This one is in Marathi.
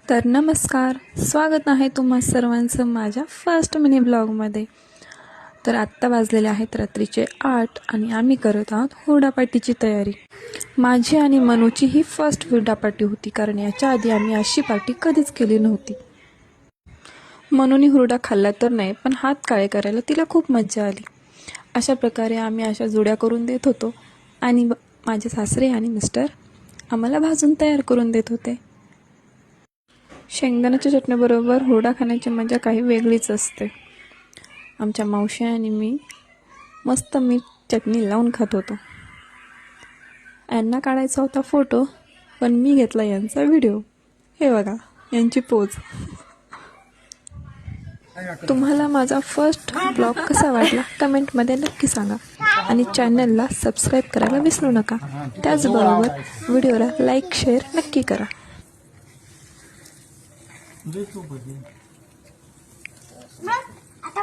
तर नमस्कार, स्वागत आहे तुम्हा सर्वांचं माझ्या फर्स्ट मिनी ब्लॉगमध्ये. तर आत्ता वाजलेले आहेत रात्रीचे 8 आणि आम्ही करत आहोत हुरडा पार्टीची तयारी. माझी आणि मनूची ही फर्स्ट हुरडा पार्टी होती, कारण याच्या आधी आम्ही अशी पार्टी कधीच केली नव्हती. मनूने हुरडा खाल्ला तर नाही, पण हात काळे करायला तिला खूप मज्जा आली. अशा प्रकारे आम्ही अशा जुड्या करून देत होतो आणि माझे सासरे आणि मिस्टर आम्हाला भाजून तयार करून देत होते. शेंगदाण्याच्या चटणीबरोबर हुरडा खाण्याची मजा काही वेगळीच असते. आमच्या मावशी आणि मी मस्त मीठ चटणी लावून खात होतो. यांना काढायचा होता फोटो, पण मी घेतला यांचा व्हिडिओ. हे बघा यांची पोज. तुम्हाला माझा फर्स्ट ब्लॉग कसा वाटला कमेंटमध्ये नक्की सांगा आणि चॅनलला सबस्क्राईब करायला विसरू नका. त्याचबरोबर व्हिडिओला लाईक शेअर नक्की करा. आता